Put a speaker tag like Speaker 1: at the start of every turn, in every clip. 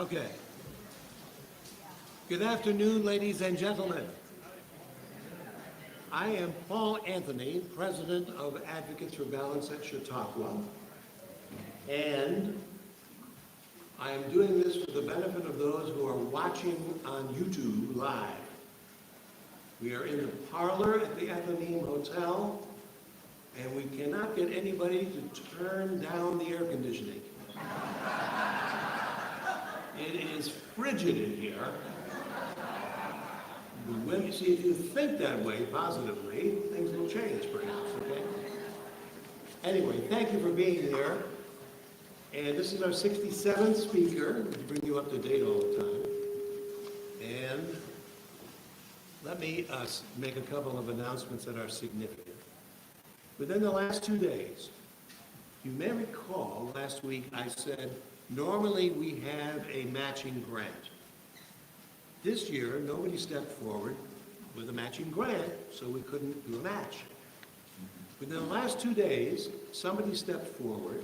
Speaker 1: Okay. Good afternoon, ladies and gentlemen. I am Paul Anthony, President of Advocates for Balance at Chautauqua, and I am doing this for the benefit of those who are watching on YouTube live. We are in the parlor at the Atheneum Hotel, and we cannot get anybody to turn down the air conditioning. It is frigid in here. See, if you think that way positively, things will change perhaps, okay? Anyway, thank you for being here. And this is our 67th speaker to bring you up to date all the time. And let me make a couple of announcements that are significant. Within the last 2 days, you may recall last week I said, normally we have a matching grant. This year, nobody stepped forward with a matching grant, so we couldn't do a match. Within the last 2 days, somebody stepped forward.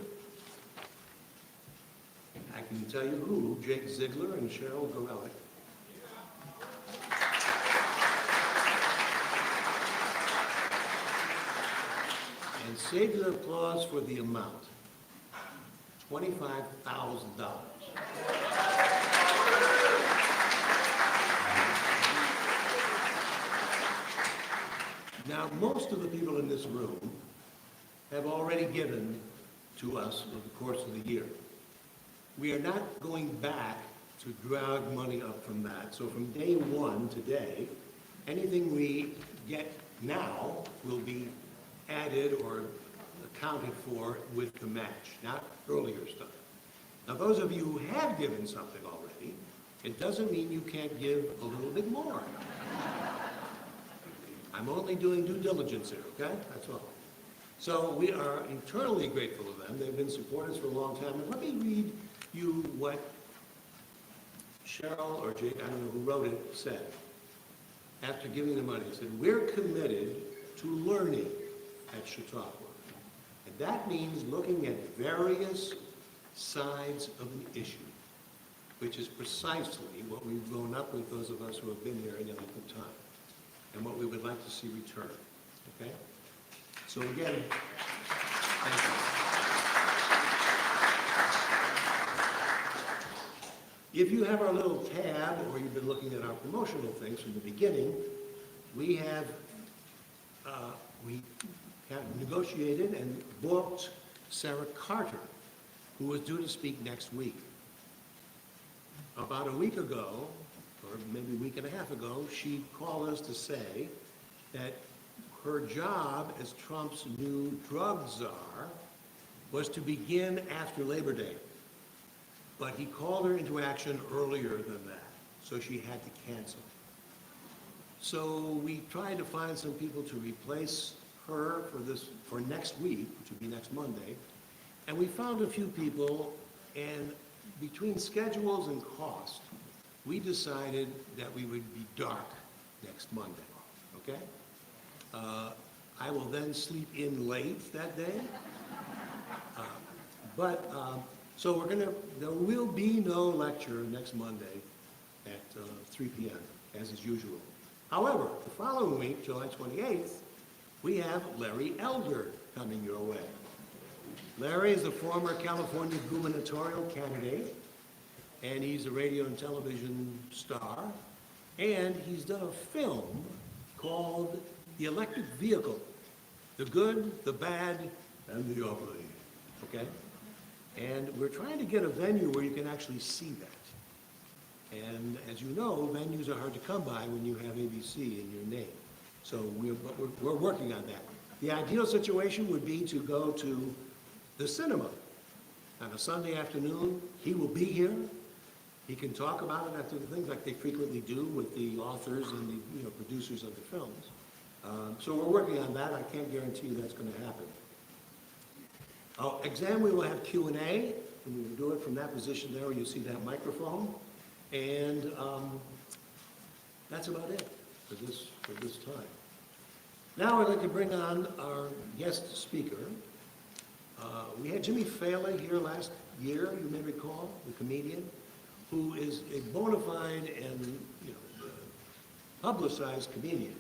Speaker 1: I can tell you who, Jake Ziegler and Cheryl Gorelick. And save your applause for the amount, $25,000. Now, most of the people in this room have already given to us over the course of the year. We are not going back to drag money up from that. So from day one today, anything we get now will be added or accounted for with the match, not earlier stuff. Now, those of you who have given something already, it doesn't mean you can't give a little bit more. I'm only doing due diligence here, okay? That's all. So we are eternally grateful to them. They've been supporters for a long time. And let me read you what Cheryl or Jake, I don't know who wrote it, said after giving the money. He said, we're committed to learning at Chautauqua. And that means looking at various sides of an issue, which is precisely what we've grown up with, those of us who have been here any length of time, and what we would like to see return. Okay? So again, thank you. If you have our little tab, or you've been looking at our promotional things from the beginning, we have negotiated and booked Sarah Carter, who was due to speak next week. About a week ago, or maybe a week and a half ago, she called us to say that her job as Trump's new drug czar was to begin after Labor Day. But he called her into action earlier than that, so she had to cancel. So we tried to find some people to replace her for next week, which would be next Monday, and we found a few people, and between schedules and cost, we decided that we would be dark next Monday, okay? I will then sleep in late that day. So there will be no lecture next Monday at 3 p.m., as is usual. However, the following week, July 28th, we have Larry Elder coming your way. Larry is a former California gubernatorial candidate, and he's a radio and television star, and he's done a film called The Electric Vehicle, The Good, the Bad, and the Ugly, okay? And we're trying to get a venue where you can actually see that. And as you know, venues are hard to come by when you have ABC in your name. So we're working on that. The ideal situation would be to go to the cinema on a Sunday afternoon. He will be here. He can talk about it after the things like they frequently do with the authors and the producers of the films. So we're working on that. I can't guarantee you that's going to happen. Exam, we will have Q&A, and we will do it from that position there where you see that microphone. And that's about it for this time. Now I'd like to bring on our guest speaker. We had Jimmy Fallon here last year, you may recall, the comedian, who is a bona fide and publicized comedian.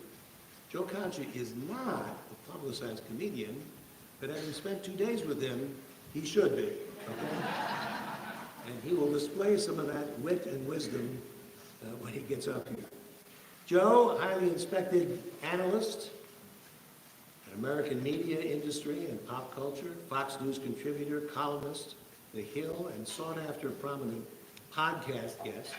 Speaker 1: Joe Concha is not a publicized comedian, but having spent 2 days with him, he should be, okay? And he will display some of that wit and wisdom when he gets up here. Joe, highly inspected analyst, an American media industry and pop culture, Fox News contributor, columnist, The Hill, and sought-after prominent podcast guest.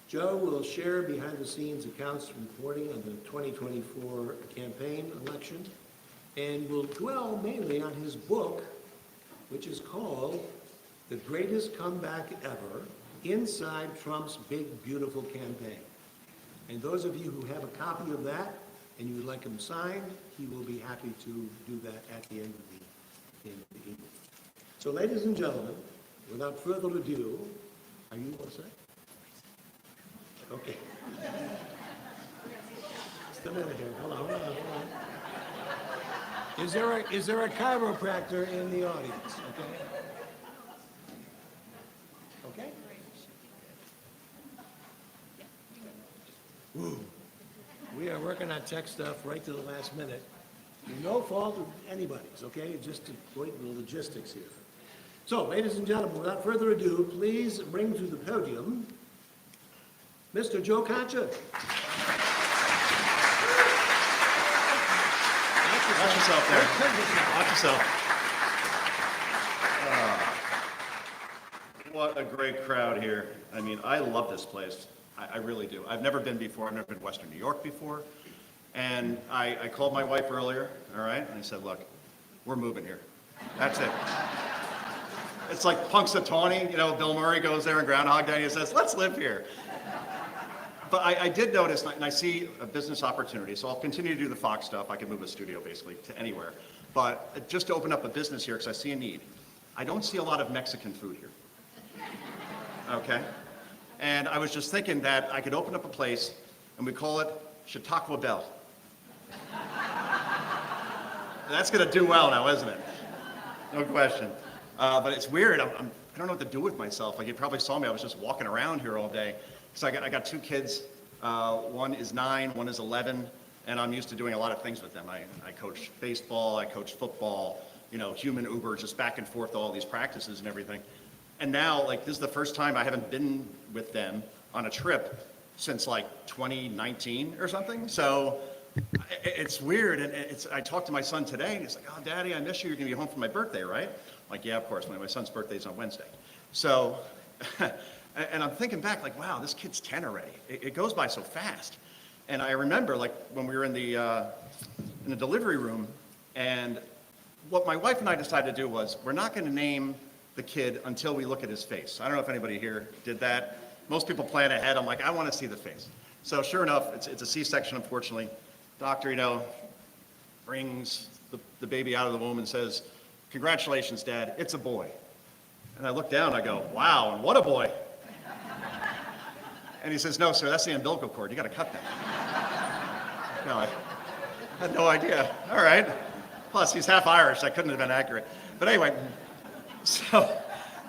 Speaker 1: Joe will share behind-the-scenes accounts reporting on the 2024 campaign election and will dwell mainly on his book, which is called The Greatest Comeback Ever, Inside Trump's Big Beautiful Campaign. And those of you who have a copy of that and you would like him signed, he will be happy to do that at the end of the evening. So ladies and gentlemen, without further ado, are you all set? Okay. Just a minute here. Hold on. Is there a chiropractor in the audience? Okay. Woo. We are working on tech stuff right to the last minute. No fault of anybody's, okay? Just to point the logistics here. So, ladies and gentlemen, without further ado, please bring to the podium Mr. Joe Concha.
Speaker 2: Watch yourself there. Watch yourself. What a great crowd here. I mean, I love this place. I really do. I've never been before. I've never been to Western New York before. And I called my wife earlier, all right? And I said, look, we're moving here. That's it. It's like Punxsutawney, Bill Murray goes there in Groundhog Day and he says, let's live here. But I did notice, and I see a business opportunity, so I'll continue to do the Fox stuff. I can move a studio basically to anywhere. But just to open up a business here, because I see a need. I don't see a lot of Mexican food here. Okay? And I was just thinking that I could open up a place, and we call it Chautauqua Bell. That's going to do well now, isn't it? No question. But it's weird. I don't know what to do with myself. Like you probably saw me. I was just walking around here all day. So I got 2 kids. One is 9, one is 11, and I'm used to doing a lot of things with them. I coach baseball, I coach football, human Uber, just back and forth to all these practices and everything. And now, this is the first time I haven't been with them on a trip since 2019 or something. So it's weird. And I talked to my son today, and he's like, oh, Daddy, I miss you. You're going to be home for my birthday, right? I'm like, yeah, of course. My son's birthday is on Wednesday. So, and I'm thinking back, wow, this kid's 10 already. It goes by so fast. And I remember, when we were in the delivery room, and what my wife and I decided to do was, we're not going to name the kid until we look at his face. I don't know if anybody here did that. Most people plan ahead. I'm like, I want to see the face. So sure enough, it's a C-section, unfortunately. Doctor, brings the baby out of the womb and says, congratulations, Dad, it's a boy. And I look down, I go, wow, and what a boy. And he says, no, sir, that's the umbilical cord. You got to cut that. No, I had no idea. All right. Plus, he's half Irish. I couldn't have been accurate. But anyway, so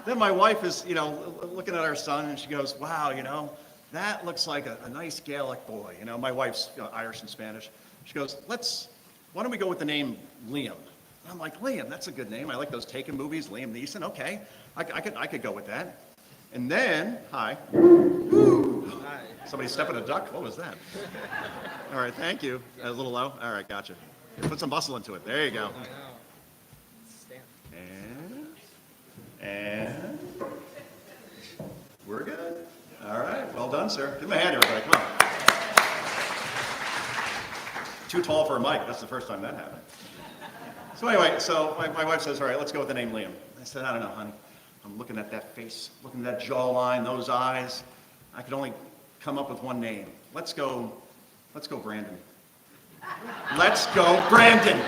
Speaker 2: then my wife is, looking at our son, and she goes, wow, that looks like a nice Gaelic boy. My wife's Irish and Spanish. She goes, why don't we go with the name Liam? And I'm like, Liam, that's a good name. I like those Taken movies, Liam Neeson. Okay, I could go with that. And then, hi. Hi. Somebody stepping a duck? What was that? All right, thank you. A little low? All right, gotcha. Put some bustle into it. There you go. And we're good. All right, well done, sir. Give him a hand, everybody. Come on. Too tall for a mic. That's the first time that happened. So anyway, my wife says, all right, let's go with the name Liam. I said, I don't know, honey. I'm looking at that face, looking at that jawline, those eyes. I could only come up with one name. Let's go Brandon. Let's go Brandon.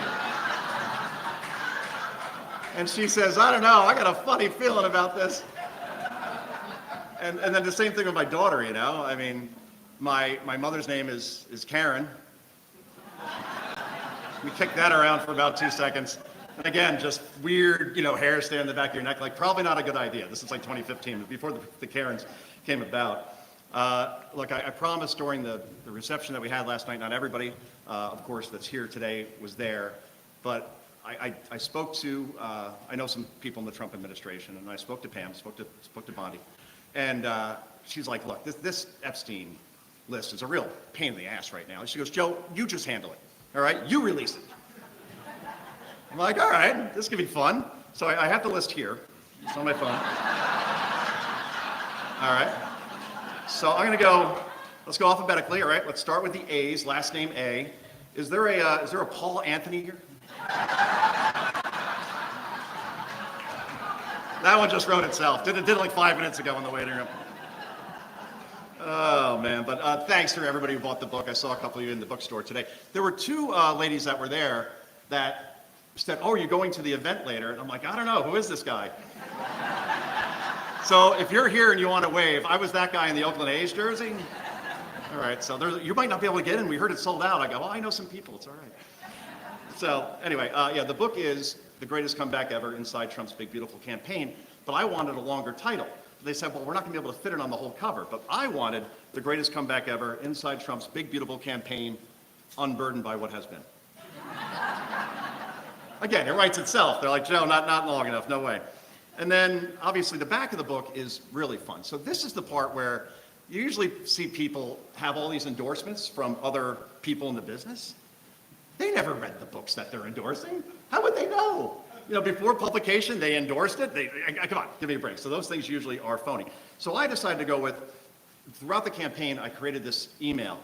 Speaker 2: And she says, I don't know, I got a funny feeling about this. And then the same thing with my daughter, I mean, my mother's name is Karen. We kicked that around for about 2 seconds. And again, just weird, hair standing in the back of your neck, like probably not a good idea. This is like 2015, before the Karens came about. Look, I promised during the reception that we had last night, not everybody, of course, that's here today was there, but I spoke to, I know some people in the Trump administration, and I spoke to Pam, spoke to Bondi, and she's like, look, this Epstein list is a real pain in the ass right now. She goes, Joe, you just handle it, all right? You release it. I'm like, all right, this could be fun. So I have the list here. It's on my phone. All right. So I'm going to go, let's go alphabetically, all right? Let's start with the A's, last name A. Is there a Paul Anthony here? That one just wrote itself. Did it like 5 minutes ago in the waiting room. Oh, man. But thanks to everybody who bought the book. I saw a couple of you in the bookstore today. There were two ladies that were there that said, oh, you're going to the event later? And I'm like, I don't know. Who is this guy? So if you're here and you want to wave, I was that guy in the Oakland A's jersey. All right. So you might not be able to get in. We heard it sold out. I go, well, I know some people. It's all right. So anyway, yeah, the book is The Greatest Comeback Ever Inside Trump's Big Beautiful Campaign. But I wanted a longer title. They said, well, we're not going to be able to fit it on the whole cover. But I wanted The Greatest Comeback Ever Inside Trump's Big Beautiful Campaign, Unburdened by What Has Been. Again, it writes itself. They're like, Joe, not long enough, no way. And then, obviously, the back of the book is really fun. So this is the part where you usually see people have all these endorsements from other people in the business. They never read the books that they're endorsing. How would they know? Before publication, they endorsed it. Come on, give me a break. So those things usually are phony. So I decided to go with, throughout the campaign, I created this email,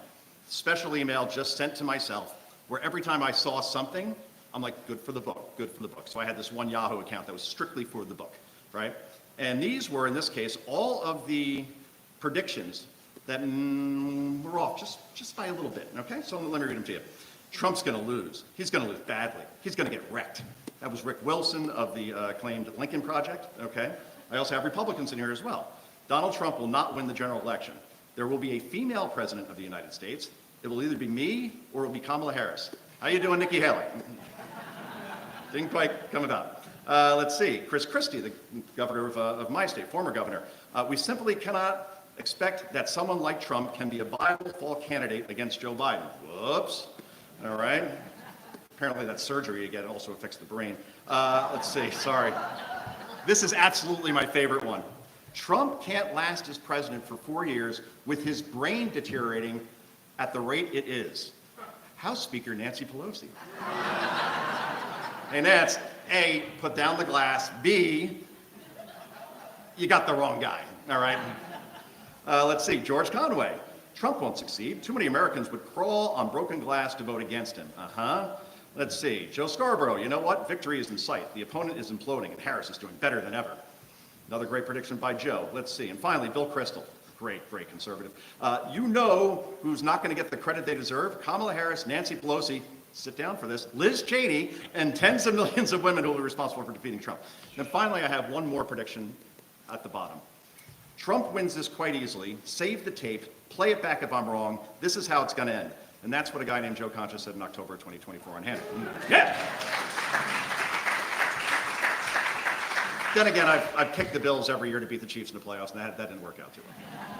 Speaker 2: special email just sent to myself, where every time I saw something, I'm like, good for the book, good for the book. So I had this one Yahoo account that was strictly for the book, right? And these were, in this case, all of the predictions that were off just by a little bit, okay? So let me read them to you. Trump's going to lose. He's going to lose badly. He's going to get wrecked. That was Rick Wilson of the acclaimed Lincoln Project, okay? I also have Republicans in here as well. Donald Trump will not win the general election. There will be a female president of the United States. It will either be me or it will be Kamala Harris. How you doing, Nikki Haley? Didn't quite come about. Let's see. Chris Christie, the governor of my state, former governor. We simply cannot expect that someone like Trump can be a viable fall candidate against Joe Biden. Whoops. All right. Apparently that surgery again also affects the brain. Let's see. Sorry. This is absolutely my favorite one. Trump can't last as president for 4 years with his brain deteriorating at the rate it is. House Speaker Nancy Pelosi. Hey, Nance, A, put down the glass. B, you got the wrong guy, all right? Let's see, George Conway. Trump won't succeed. Too many Americans would crawl on broken glass to vote against him. Let's see, Joe Scarborough. You know what? Victory is in sight. The opponent is imploding, and Harris is doing better than ever. Another great prediction by Joe. Let's see. And finally, Bill Kristol. Great conservative. You know who's not going to get the credit they deserve? Kamala Harris, Nancy Pelosi, sit down for this, Liz Cheney, and tens of millions of women who will be responsible for defeating Trump. And finally, I have one more prediction at the bottom. Trump wins this quite easily. Save the tape. Play it back if I'm wrong. This is how it's going to end. And that's what a guy named Joe Concha said in October of 2024 on Hannity. Yeah! Then again, I've kicked the Bills every year to beat the Chiefs in the playoffs, and that didn't work out too well.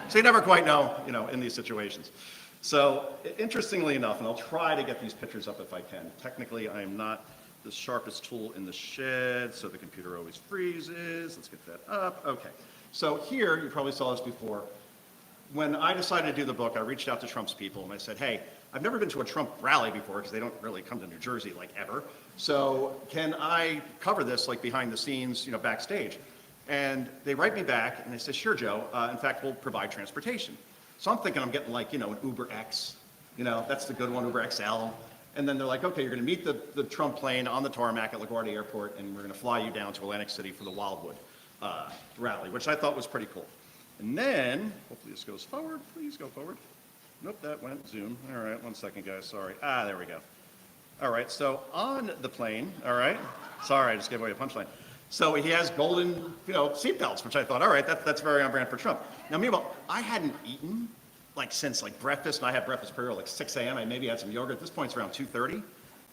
Speaker 2: So you never quite know, in these situations. So interestingly enough, and I'll try to get these pictures up if I can. Technically, I am not the sharpest tool in the shed, so the computer always freezes. Let's get that up. Okay. So here, you probably saw this before. When I decided to do the book, I reached out to Trump's people, and I said, hey, I've never been to a Trump rally before because they don't really come to New Jersey like ever. So can I cover this like behind the scenes, backstage? And they write me back and they say, sure, Joe. In fact, we'll provide transportation. So I'm thinking I'm getting like, an Uber X, that's the good one, Uber XL. And then they're like, okay, you're going to meet the Trump plane on the tarmac at LaGuardia Airport, and we're going to fly you down to Atlantic City for the Wildwood rally, which I thought was pretty cool. And then, hopefully this goes forward. Please go forward. Nope, that went zoom. All right, 1 second, guys. Sorry. There we go. All right, so on the plane, all right. Sorry, I just gave away a punchline. So he has golden, seatbelts, which I thought, all right, that's very on brand for Trump. Now, meanwhile, I hadn't eaten since breakfast, and I had breakfast pretty early, 6 a.m. I maybe had some yogurt. At this point, it's around 2:30.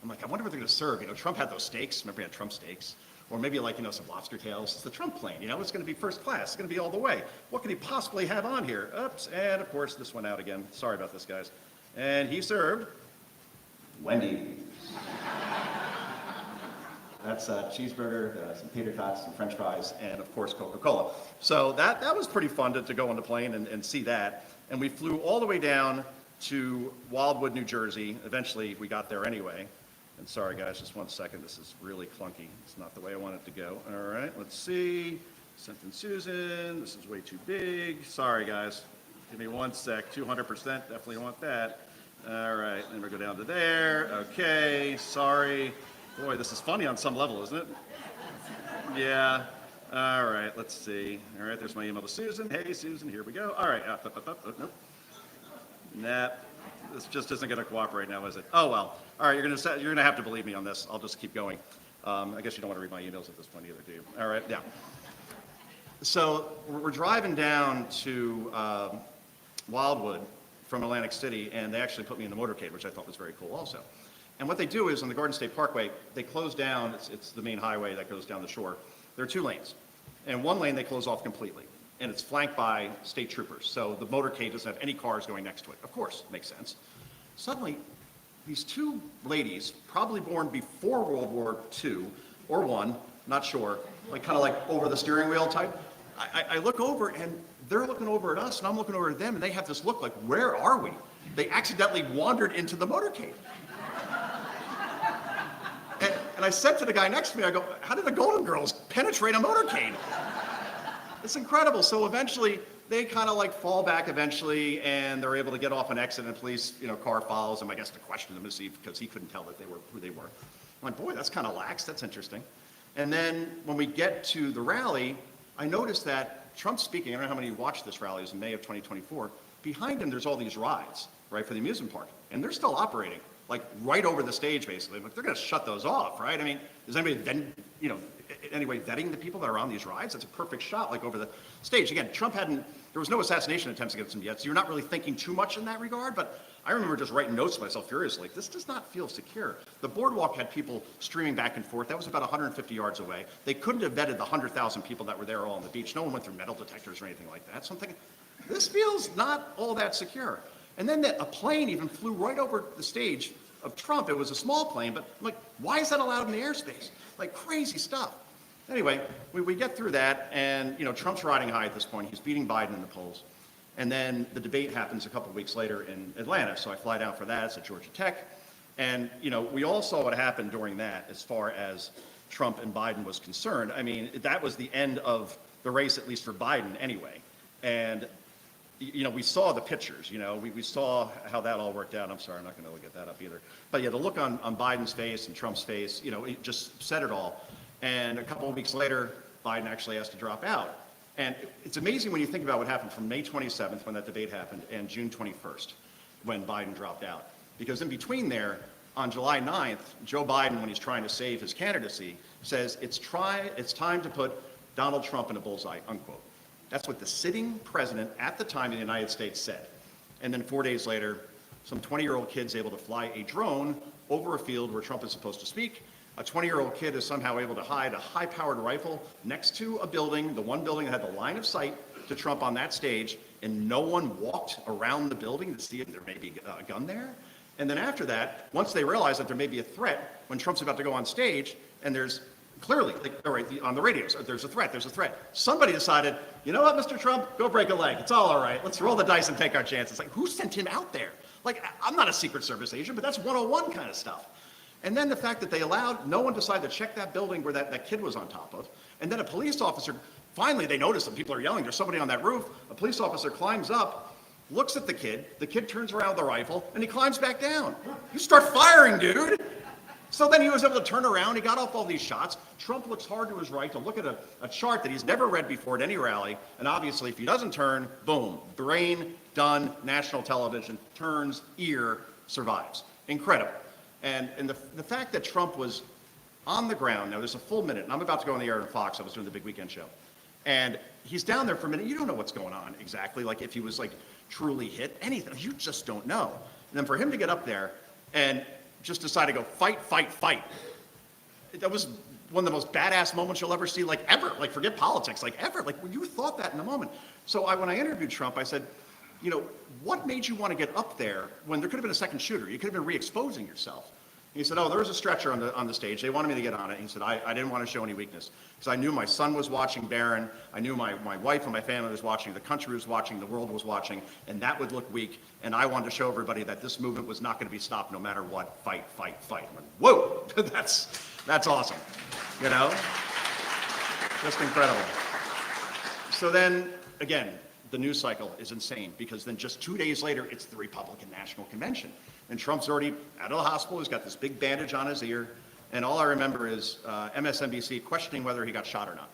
Speaker 2: I'm like, I wonder what they're going to serve. Trump had those steaks. Remember he had Trump steaks? Or maybe like, some lobster tails. It's the Trump plane, it's going to be first class. It's going to be all the way. What could he possibly have on here? Oops, and of course this went out again. Sorry about this, guys. And he served Wendy's. That's a cheeseburger, some tater tots, some french fries, and of course Coca-Cola. So that was pretty fun to go on the plane and see that. And we flew all the way down to Wildwood, New Jersey. Eventually we got there anyway. And sorry guys, just 1 second, this is really clunky. It's not the way I want it to go. All right, let's see. St. Susan, this is way too big. Sorry guys, give me 1 sec, 200%, definitely want that. All right, then we go down to there. Okay, sorry. Boy, this is funny on some level, isn't it? Yeah. All right, let's see. All right, there's my email to Susan. Hey, Susan, here we go. All right. Nope. Nah, this just isn't going to cooperate now, is it? Oh, well. All right, you're going to have to believe me on this. I'll just keep going. I guess you don't want to read my emails at this point either, do you? All right, yeah. So we're driving down to Wildwood from Atlantic City, and they actually put me in the motorcade, which I thought was very cool also. And what they do is on the Garden State Parkway, they close down, it's the main highway that goes down the shore. There are 2 lanes. And 1 lane they close off completely. And it's flanked by state troopers. So the motorcade doesn't have any cars going next to it. Of course, makes sense. Suddenly, these 2 ladies, probably born before World War II, or I, not sure, kind of like over the steering wheel type. I look over and they're looking over at us and I'm looking over at them and they have this look like, where are we? They accidentally wandered into the motorcade. And I said to the guy next to me, I go, how did the Golden Girls penetrate a motorcade? It's incredible. So eventually, they kind of fall back eventually, and they're able to get off an exit, and the police, car follows them, I guess, to question them to see, because he couldn't tell that they were who they were. I'm like, boy, that's kind of lax. That's interesting. And then when we get to the rally, I noticed that Trump's speaking. I don't know how many watched this rally. It was in May of 2024. Behind him, there's all these rides, right, for the amusement park, and they're still operating. Right over the stage, basically. They're going to shut those off, right? I mean, is anybody then, anyway vetting the people that are on these rides? That's a perfect shot, over the stage. Again, there was no assassination attempts against him yet, so you're not really thinking too much in that regard, but I remember just writing notes to myself furiously. This does not feel secure. The boardwalk had people streaming back and forth. That was about 150 yards away. They couldn't have vetted the 100,000 people that were there all on the beach. No one went through metal detectors or anything like that. So I'm thinking, this feels not all that secure. And then a plane even flew right over the stage of Trump. It was a small plane, but I'm like, why is that allowed in the airspace? Crazy stuff. Anyway, we get through that, and Trump's riding high at this point. He's beating Biden in the polls. And then the debate happens a couple of weeks later in Atlanta, so I fly down for that. It's at Georgia Tech. And, we all saw what happened during that as far as Trump and Biden was concerned. I mean, that was the end of the race, at least for Biden anyway. And we saw the pictures, we saw how that all worked out. I'm sorry, I'm not going to look at that up either. But yeah, the look on Biden's face and Trump's face, it just said it all. And a couple of weeks later, Biden actually has to drop out. And it's amazing when you think about what happened from May 27th, when that debate happened, and June 21st, when Biden dropped out. Because in between there, on July 9th, Joe Biden, when he's trying to save his candidacy, says it's time to put Donald Trump in a bullseye, unquote. That's what the sitting president at the time in the United States said. And then 4 days later, some 20-year-old kid's able to fly a drone over a field where Trump is supposed to speak. A 20-year-old kid is somehow able to hide a high-powered rifle next to a building, the one building that had the line of sight to Trump on that stage, and no one walked around the building to see if there may be a gun there. And then after that, once they realize that there may be a threat, when Trump's about to go on stage, and there's clearly, all right, on the radios, there's a threat. Somebody decided, you know what, Mr. Trump, go break a leg. It's all right. Let's roll the dice and take our chances. Who sent him out there? I'm not a Secret Service agent, but that's 101 kind of stuff. And then the fact that they allowed, no one decided to check that building where that kid was on top of. And then a police officer, finally they notice that people are yelling, there's somebody on that roof. A police officer climbs up, looks at the kid turns around with the rifle, and he climbs back down. You start firing, dude. So then he was able to turn around, he got off all these shots. Trump looks hard to his right to look at a chart that he's never read before at any rally, and obviously if he doesn't turn, boom, brain, done, national television, turns, ear, survives. Incredible. And the fact that Trump was on the ground, now there's a full minute, and I'm about to go on the air on Fox, I was doing the big weekend show, and he's down there for a minute, you don't know what's going on exactly, if he was truly hit, anything, you just don't know. And then for him to get up there, and just decided to go fight, fight, fight. That was one of the most badass moments you'll ever see, like ever. Like forget politics, like ever. Like when you thought that in the moment. So when I interviewed Trump, I said, you know, what made you want to get up there when there could have been a second shooter? You could have been re-exposing yourself. And he said, oh, there was a stretcher on the stage. They wanted me to get on it. And he said, I didn't want to show any weakness because I knew my son was watching Barron. I knew my wife and my family was watching. The country was watching. The world was watching. And that would look weak. And I wanted to show everybody that this movement was not going to be stopped no matter what. Fight, fight, fight. I'm like, whoa, that's awesome. You know? Just incredible. So then, again, the news cycle is insane because then just 2 days later, it's the Republican National Convention. And Trump's already out of the hospital. He's got this big bandage on his ear. And all I remember is MSNBC questioning whether he got shot or not.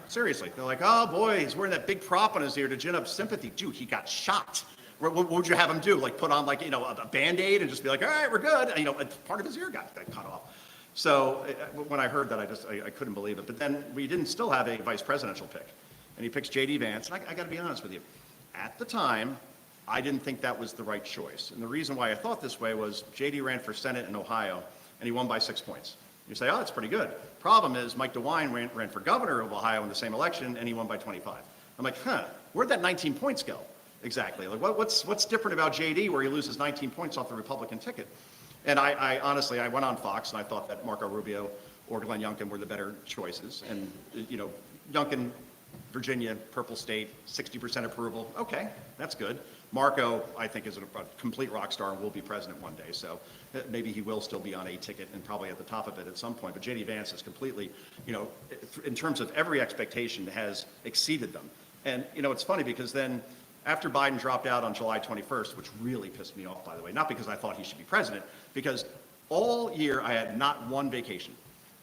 Speaker 2: Seriously. They're like, oh, boy, he's wearing that big prop on his ear to gin up sympathy. Dude, he got shot. What would you have him do? Like put on like, you know, a Band-Aid and just be like, all right, we're good. And, you know, part of his ear got cut off. So when I heard that, I couldn't believe it. But then we didn't still have a vice presidential pick. And he picks J.D. Vance. And I got to be honest with you. At the time, I didn't think that was the right choice. And the reason why I thought this way was J.D. ran for Senate in Ohio, and he won by 6 points. You say, oh, that's pretty good. Problem is, Mike DeWine ran for governor of Ohio in the same election, and he won by 25. I'm like, where'd that 19 points go? Exactly. Like, what's different about J.D. where he loses 19 points off the Republican ticket? And I honestly, I went on Fox, and I thought that Marco Rubio or Glenn Youngkin were the better choices. And, you know, Youngkin, Virginia, purple state, 60% approval. Okay, that's good. Marco, I think, is a complete rock star and will be president one day. So maybe he will still be on a ticket and probably at the top of it at some point. But J.D. Vance is completely, you know, in terms of every expectation, has exceeded them. And, you know, it's funny because then after Biden dropped out on July 21st, which really pissed me off, by the way, not because I thought he should be president, because all year I had not one vacation.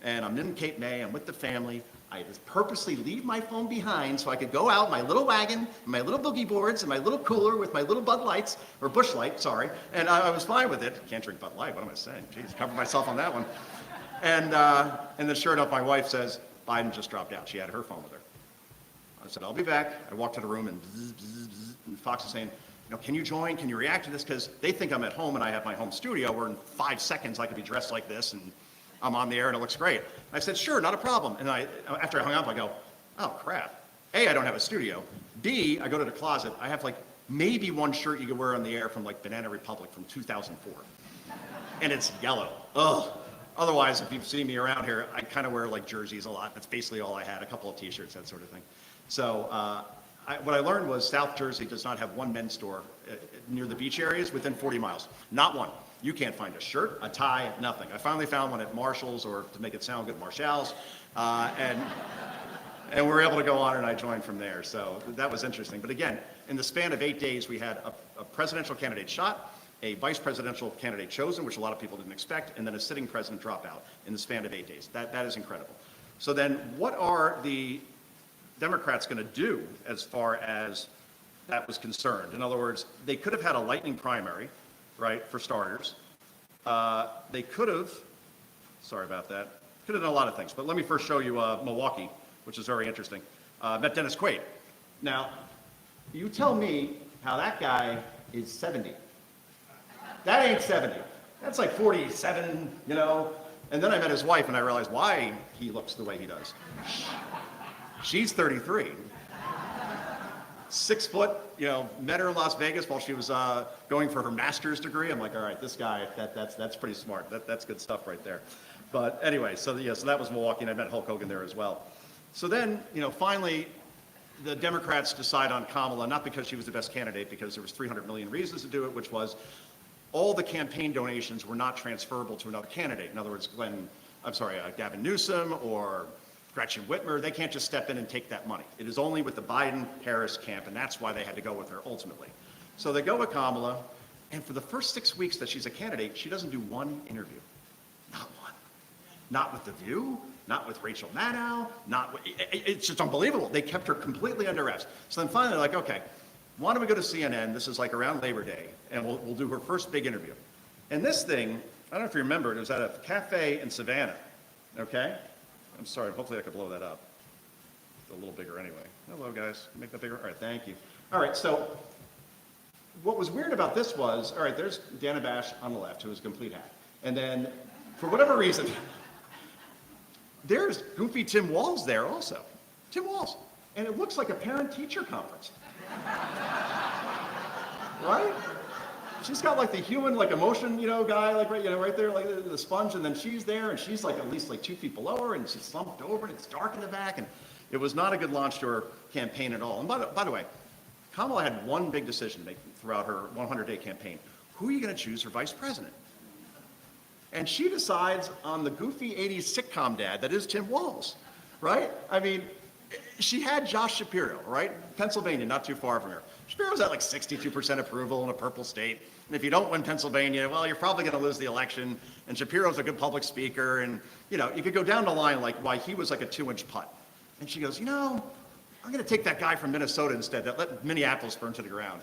Speaker 2: And I'm in Cape May, I'm with the family. I just purposely leave my phone behind so I could go out my little wagon, my little boogie boards, and my little cooler with my little Bud Lights, or Busch Light, sorry, and I was fine with it. Can't drink Bud Light, what am I saying? Jeez, covered myself on that one. And then sure enough, my wife says, Biden just dropped out. She had her phone with her. I said, I'll be back. I walked to the room and bzz, bzz, bzz, and Fox is saying, you know, can you join? Can you react to this? Because they think I'm at home and I have my home studio where in 5 seconds I could be dressed like this and I'm on the air and it looks great. And I said, sure, not a problem. And after I hung up, I go, oh, crap. A, I don't have a studio. B, I go to the closet. I have like maybe one shirt you could wear on the air from like Banana Republic from 2004. And it's yellow. Ugh. Otherwise, if you've seen me around here, I kind of wear like jerseys a lot. That's basically all I had, a couple of T-shirts, that sort of thing. So what I learned was South Jersey does not have one men's store near the beach areas within 40 miles. Not one. You can't find a shirt, a tie, nothing. I finally found one at Marshall's, or to make it sound good, Marshall's, and we were able to go on, and I joined from there. So that was interesting. But again, in the span of 8 days, we had a presidential candidate shot, a vice presidential candidate chosen, which a lot of people didn't expect, and then a sitting president drop out in the span of 8 days. That is incredible. So then what are the Democrats going to do as far as that was concerned? In other words, they could have had a lightning primary, right, for starters. They could have, sorry about that, could have done a lot of things. But let me first show you Milwaukee, which is very interesting. Met Dennis Quaid. Now, you tell me how that guy is 70. That ain't 70. That's like 47, you know. And then I met his wife and I realized why he looks the way he does. She's 33. 6 foot, you know, met her in Las Vegas while she was going for her master's degree. I'm like, all right, this guy, that's pretty smart. That's good stuff right there. But anyway, so that was Milwaukee, and I met Hulk Hogan there as well. So then, you know, finally, the Democrats decide on Kamala, not because she was the best candidate, because there was 300 million reasons to do it, which was all the campaign donations were not transferable to another candidate. In other words, Gavin Newsom or Gretchen Whitmer, they can't just step in and take that money. It is only with the Biden-Harris camp, and that's why they had to go with her ultimately. So they go with Kamala, and for the first 6 weeks that she's a candidate, she doesn't do one interview. Not one. Not with The View, not with Rachel Maddow, it's just unbelievable. They kept her completely under arrest. So then finally they're like, okay, why don't we go to CNN, this is like around Labor Day, and we'll do her first big interview. And this thing, I don't know if you remember, it was at a cafe in Savannah, okay? I'm sorry, hopefully I could blow that up. It's a little bigger anyway. Hello, guys. Make that bigger. All right, thank you. All right, so what was weird about this was, all right, there's Dana Bash on the left, who is a complete hack. And then, for whatever reason, there's goofy Tim Walz there also. Tim Walz. And it looks like a parent-teacher conference. Right? She's got like the human, like emotion, guy, like right there, like the sponge, and then she's there, and she's like at least like 2 feet below her, and she's slumped over, and it's dark in the back, and it was not a good launch to her campaign at all. And by the way, Kamala had one big decision to make throughout her 100-day campaign. Who are you going to choose for vice president? And she decides on the goofy 80s sitcom dad that is Tim Walz, right? I mean, she had Josh Shapiro, right? Pennsylvania, not too far from here. Shapiro's at like 62% approval in a purple state. And if you don't win Pennsylvania, well, you're probably going to lose the election. And Shapiro's a good public speaker. And, you could go down the line like why he was like a 2-inch putt. And she goes, I'm going to take that guy from Minnesota instead that let Minneapolis burn to the ground.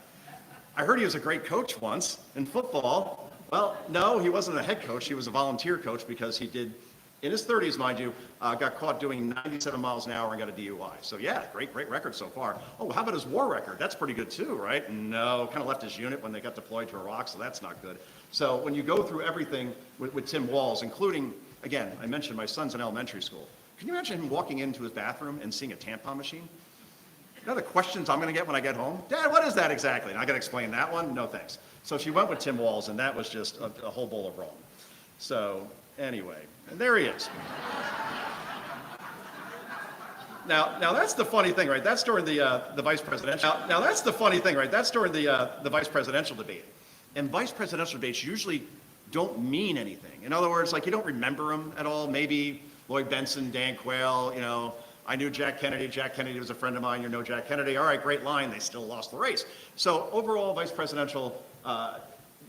Speaker 2: I heard he was a great coach once in football. Well, no, he wasn't a head coach. He was a volunteer coach because he did, in his 30s, mind you, got caught doing 97 miles an hour and got a DUI. So yeah, great record so far. Oh, how about his war record? That's pretty good too, right? No, kind of left his unit when they got deployed to Iraq, so that's not good. So when you go through everything with Tim Walz, including, again, I mentioned my son's in elementary school. Can you imagine him walking into his bathroom and seeing a tampon machine? You know the questions I'm going to get when I get home? Dad, what is that exactly? And I got to explain that one? No thanks. So she went with Tim Walz, and that was just a whole bowl of wrong. So anyway, and there he is. Now that's the funny thing, right? That's during the vice presidential. Now that's the funny thing, right? That's during the vice presidential debate, and vice presidential debates usually don't mean anything. In other words, like you don't remember them at all. Maybe Lloyd Benson, Dan Quayle, I knew Jack Kennedy. Jack Kennedy was a friend of mine. You know Jack Kennedy. All right, great line. They still lost the race. So overall, vice presidential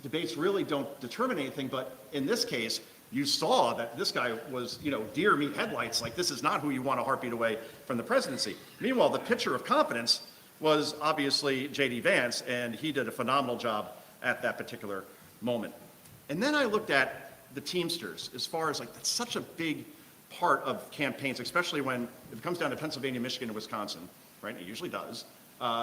Speaker 2: debates really don't determine anything. But in this case, you saw that this guy was, deer meet headlights. Like this is not who you want a heartbeat away from the presidency. Meanwhile, the picture of competence was obviously J.D. Vance, and he did a phenomenal job at that particular moment. And then I looked at the Teamsters as far as like that's such a big part of campaigns, especially when it comes down to Pennsylvania, Michigan, and Wisconsin, right? It usually does.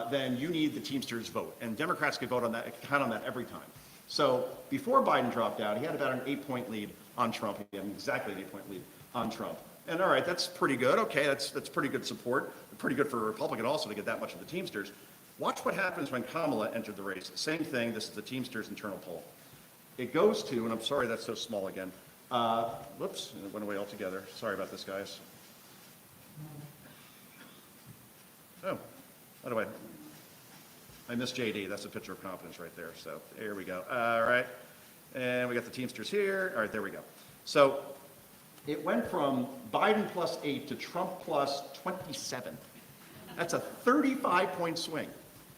Speaker 2: Then you need the Teamsters vote, and Democrats could vote on that, count on that every time. So before Biden dropped out, he had about an 8-point lead on Trump. He had exactly an 8-point lead on Trump. And all right, that's pretty good. Okay, that's pretty good support. Pretty good for a Republican also to get that much of the Teamsters. Watch what happens when Kamala entered the race. Same thing. This is the Teamsters internal poll. It goes to, and I'm sorry that's so small again. Whoops, it went away altogether. Sorry about this, guys. Oh, how do I missed JD. That's a picture of confidence right there. So here we go. All right. And we got the Teamsters here. All right, there we go. So it went from Biden plus 8 to Trump plus 27. That's a 35-point swing.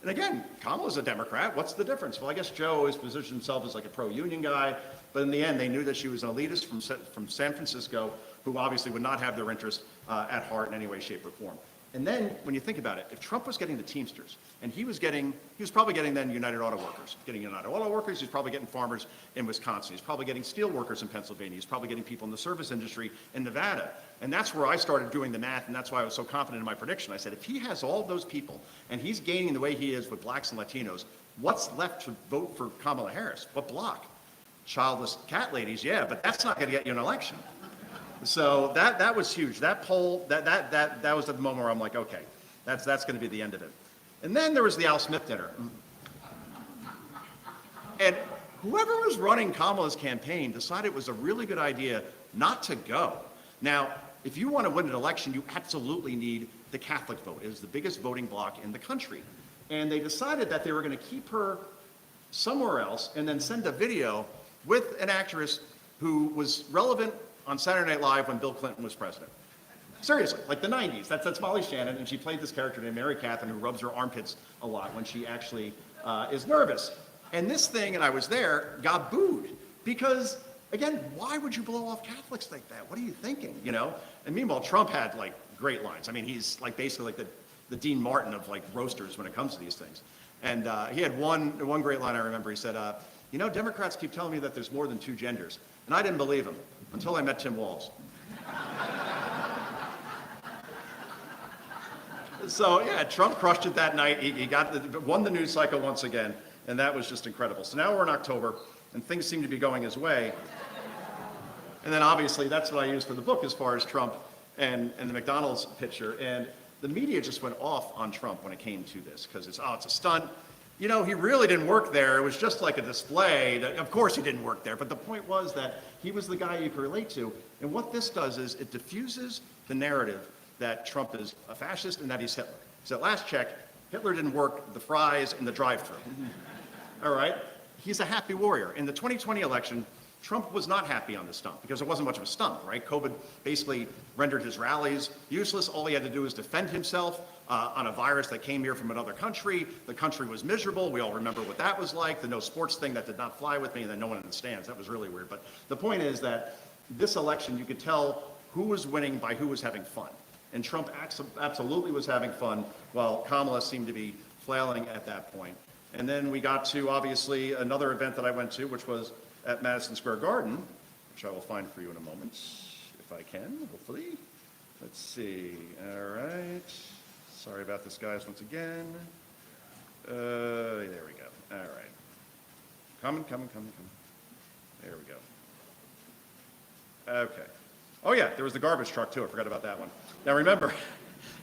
Speaker 2: And again, Kamala's a Democrat. What's the difference? Well, I guess Joe always positioned himself as like a pro-union guy. But in the end, they knew that she was an elitist from San Francisco who obviously would not have their interest at heart in any way, shape, or form. And then when you think about it, if Trump was getting the Teamsters, and he was probably getting then United Auto Workers. Getting United Auto Workers, he's probably getting farmers in Wisconsin. He's probably getting steel workers in Pennsylvania. He's probably getting people in the service industry in Nevada. And that's where I started doing the math, and that's why I was so confident in my prediction. I said, if he has all those people, and he's gaining the way he is with blacks and Latinos, what's left to vote for Kamala Harris? What block? Childless cat ladies, yeah, but that's not going to get you an election. So that was huge. That poll, that was the moment where I'm like, okay, that's going to be the end of it. And then there was the Al Smith dinner. And whoever was running Kamala's campaign decided it was a really good idea not to go. Now, if you want to win an election, you absolutely need the Catholic vote. It is the biggest voting bloc in the country. And they decided that they were going to keep her somewhere else and then send a video with an actress who was relevant on Saturday Night Live when Bill Clinton was president. Seriously, like the 90s. That's Molly Shannon, and she played this character named Mary Catherine who rubs her armpits a lot when she actually is nervous. And this thing, and I was there, got booed because, again, why would you blow off Catholics like that? What are you thinking, And meanwhile, Trump had like great lines. I mean, he's like basically like the Dean Martin of like roasters when it comes to these things. And he had one great line I remember. He said, Democrats keep telling me that there's more than 2 genders. And I didn't believe him until I met Tim Walz. So yeah, Trump crushed it that night. He won the news cycle once again. And that was just incredible. So now we're in October, and things seem to be going his way. And then obviously that's what I used for the book as far as Trump and the McDonald's picture. And the media just went off on Trump when it came to this, because it's a stunt. You know, he really didn't work there. It was just like a display. Of course he didn't work there, but the point was that he was the guy you could relate to. And what this does is it diffuses the narrative that Trump is a fascist and that he's Hitler. So at last check, Hitler didn't work the fries in the drive-thru. All right? He's a happy warrior. In the 2020 election, Trump was not happy on this stunt because it wasn't much of a stunt, right? COVID basically rendered his rallies useless. All he had to do was defend himself on a virus that came here from another country. The country was miserable. We all remember what that was like. The no sports thing that did not fly with me, and then no one in the stands. That was really weird. But the point is that this election, you could tell who was winning by who was having fun. And Trump absolutely was having fun, while Kamala seemed to be flailing at that point. And then we got to, obviously, another event that I went to, which was at Madison Square Garden, which I will find for you in a moment, if I can, hopefully. Let's see. All right. Sorry about this, guys, once again. There we go. All right. Coming. There we go. Okay. Oh, yeah, there was the garbage truck, too. I forgot about that one. Now, remember,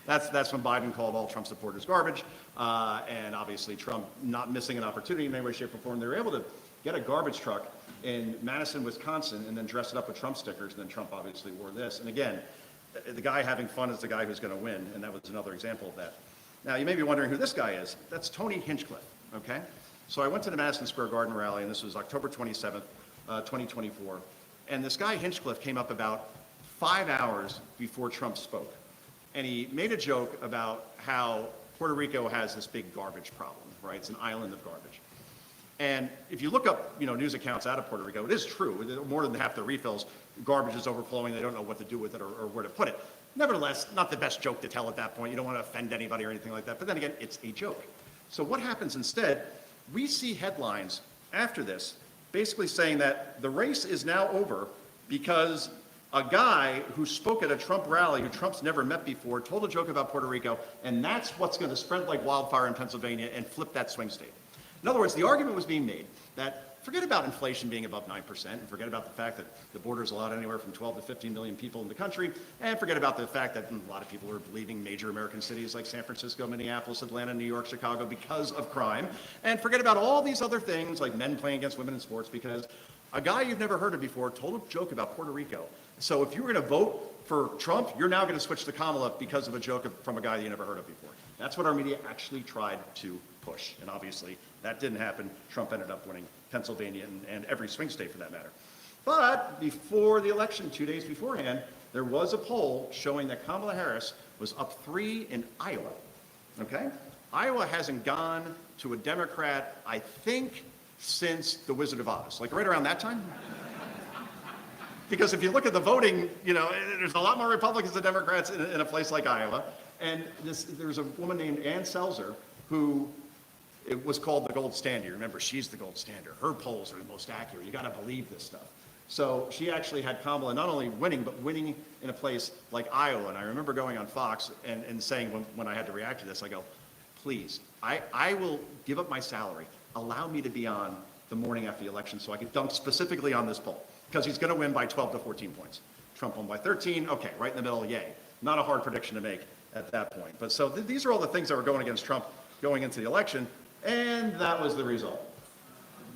Speaker 2: that's when Biden called all Trump supporters garbage, and obviously Trump not missing an opportunity in any way, shape, or form. They were able to get a garbage truck in Madison, Wisconsin, and then dress it up with Trump stickers, and then Trump obviously wore this. And again, the guy having fun is the guy who's going to win, and that was another example of that. Now, you may be wondering who this guy is. That's Tony Hinchcliffe, okay? So I went to the Madison Square Garden rally, and this was October 27th, 2024, and this guy Hinchcliffe came up about 5 hours before Trump spoke, and he made a joke about how Puerto Rico has this big garbage problem, right? It's an island of garbage. And if you look up, news accounts out of Puerto Rico, it is true. More than half the refills, garbage is overflowing. They don't know what to do with it or where to put it. Nevertheless, not the best joke to tell at that point. You don't want to offend anybody or anything like that. But then again, it's a joke. So what happens instead? We see headlines after this basically saying that the race is now over because a guy who spoke at a Trump rally, who Trump's never met before, told a joke about Puerto Rico, and that's what's going to spread like wildfire in Pennsylvania and flip that swing state. In other words, the argument was being made that forget about inflation being above 9%, and forget about the fact that the border's allowed anywhere from 12 to 15 million people in the country, and forget about the fact that a lot of people are leaving major American cities like San Francisco, Minneapolis, Atlanta, New York, Chicago because of crime, and forget about all these other things like men playing against women in sports because a guy you've never heard of before told a joke about Puerto Rico. So if you were going to vote for Trump, you're now going to switch to Kamala because of a joke from a guy that you never heard of before. That's what our media actually tried to push. And obviously, that didn't happen. Trump ended up winning Pennsylvania and every swing state for that matter. But before the election, 2 days beforehand, there was a poll showing that Kamala Harris was up 3 in Iowa. Okay? Iowa hasn't gone to a Democrat, I think, since The Wizard of Oz. Like right around that time? Because if you look at the voting, there's a lot more Republicans than Democrats in a place like Iowa. And there's a woman named Ann Selzer who it was called the gold standard. Remember, she's the gold standard. Her polls are the most accurate. You got to believe this stuff. So she actually had Kamala not only winning, but winning in a place like Iowa. And I remember going on Fox and saying when I had to react to this, I go, please, I will give up my salary. Allow me to be on the morning after the election so I can dunk specifically on this poll. Because he's going to win by 12 to 14 points. Trump won by 13. Okay, right in the middle, yay. Not a hard prediction to make at that point. But so these are all the things that were going against Trump going into the election, and that was the result.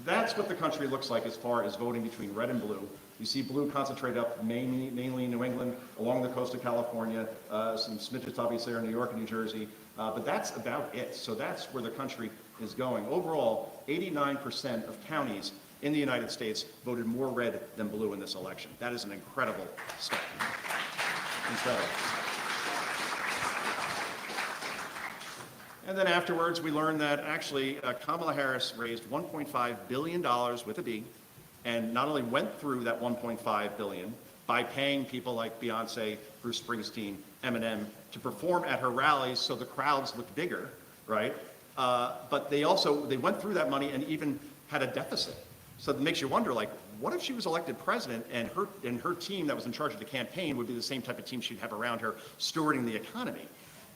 Speaker 2: That's what the country looks like as far as voting between red and blue. You see blue concentrated up mainly in New England, along the coast of California, some smidgets obviously are in New York and New Jersey, but that's about it. So that's where the country is going. Overall, 89% of counties in the United States voted more red than blue in this election. That is an incredible step. Incredible. And then afterwards, we learned that actually Kamala Harris raised $1.5 billion with a B, and not only went through that $1.5 billion by paying people like Beyonce, Bruce Springsteen, Eminem to perform at her rallies so the crowds looked bigger, right? But they went through that money and even had a deficit. So it makes you wonder, like, what if she was elected president and her team that was in charge of the campaign would be the same type of team she'd have around her stewarding the economy?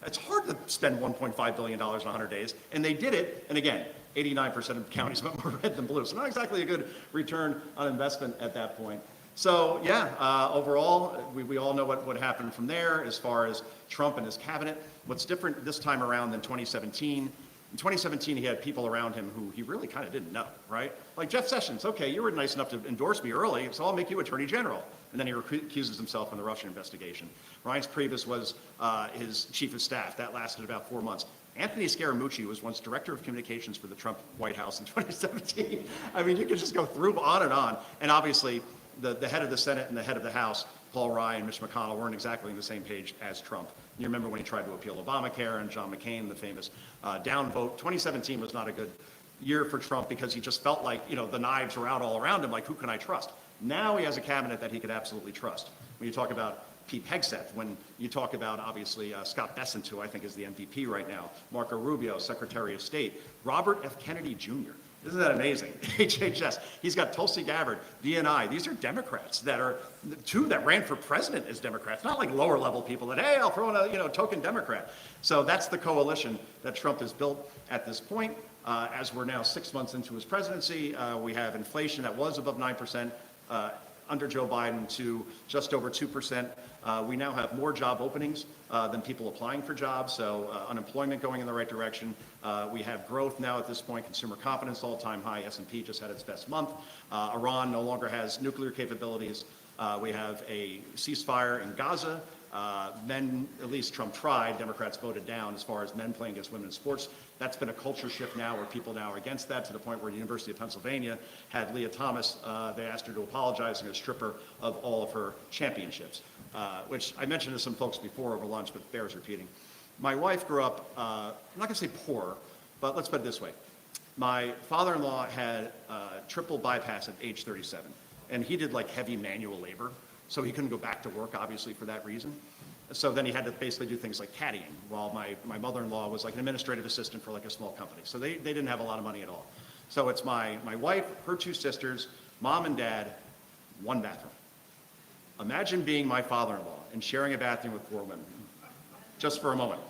Speaker 2: It's hard to spend $1.5 billion in 100 days, and they did it. And again, 89% of counties went more red than blue. So not exactly a good return on investment at that point. So yeah, overall, we all know what happened from there as far as Trump and his cabinet. What's different this time around than 2017, in 2017, he had people around him who he really kind of didn't know, right? Like Jeff Sessions, okay, you were nice enough to endorse me early, so I'll make you Attorney General. And then he recuses himself in the Russian investigation. Reince Priebus was his chief of staff. That lasted about 4 months. Anthony Scaramucci was once director of communications for the Trump White House in 2017. I mean, you could just go through on and on. And obviously, the head of the Senate and the head of the House, Paul Ryan and Mitch McConnell, weren't exactly on the same page as Trump. You remember when he tried to appeal Obamacare and John McCain, the famous downvote. 2017 was not a good year for Trump because he just felt like, the knives were out all around him, like, who can I trust? Now he has a cabinet that he could absolutely trust. When you talk about Pete Hegseth, when you talk about, obviously, Scott Bessent, who I think is the MVP right now, Marco Rubio, Secretary of State, Robert F. Kennedy Jr., isn't that amazing? HHS. He's got Tulsi Gabbard, DNI. These are Democrats that are, two that ran for president as Democrats, not like lower level people that, hey, I'll throw in a token Democrat. So that's the coalition that Trump has built at this point. As we're now 6 months into his presidency, we have inflation that was above 9% under Joe Biden to just over 2%. We now have more job openings than people applying for jobs, so unemployment going in the right direction. We have growth now at this point, consumer confidence all-time high. S&P just had its best month. Iran no longer has nuclear capabilities. We have a ceasefire in Gaza. Men, at least Trump tried, Democrats voted down as far as men playing against women in sports. That's been a culture shift now where people now are against that to the point where the University of Pennsylvania had Leah Thomas, they asked her to apologize and to strip her of all of her championships, which I mentioned to some folks before over lunch, but bears repeating. My wife grew up, I'm not gonna say poor, but let's put it this way. My father-in-law had triple bypass at age 37, and he did like heavy manual labor, so he couldn't go back to work, obviously, for that reason. So then he had to basically do things like caddying, while my mother-in-law was like an administrative assistant for like a small company. So they didn't have a lot of money at all. So it's my wife, her two sisters, mom and dad, one bathroom. Imagine being my father-in-law and sharing a bathroom with 4 women, just for a moment.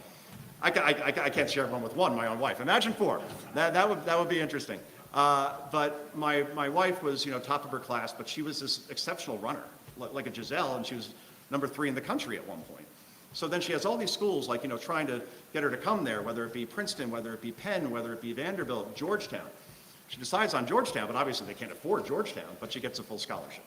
Speaker 2: I can't share one with one, my own wife. Imagine 4. That would be interesting. But my wife was, top of her class, but she was this exceptional runner, like a Giselle, and she was number 3 in the country at one point. So then she has all these schools, like, trying to get her to come there, whether it be Princeton, whether it be Penn, whether it be Vanderbilt, Georgetown. She decides on Georgetown, but obviously they can't afford Georgetown, but she gets a full scholarship.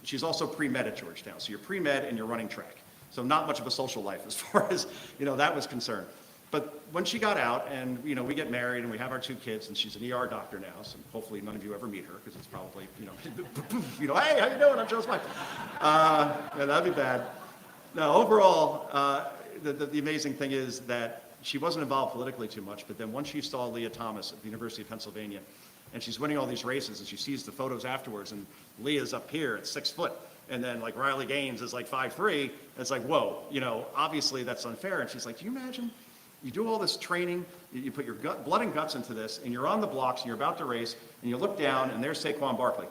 Speaker 2: She's also pre-med at Georgetown, so you're pre-med and you're running track. So not much of a social life as far as, that was concerned. But when she got out and, we get married and we have our 2 kids, and she's an ER doctor now, so hopefully none of you ever meet her, because it's probably, hey, how you doing? I'm Joe's wife. Yeah, that'd be bad. No, overall, the amazing thing is that she wasn't involved politically too much, but then once she saw Leah Thomas at the University of Pennsylvania, and she's winning all these races, and she sees the photos afterwards, and Leah's up here at 6 foot, and then like Riley Gaines is like 5'3", and it's like, whoa, obviously that's unfair. And she's like, do you imagine? You do all this training, you put your blood and guts into this, and you're on the blocks, and you're about to race, and you look down, and there's Saquon Barkley.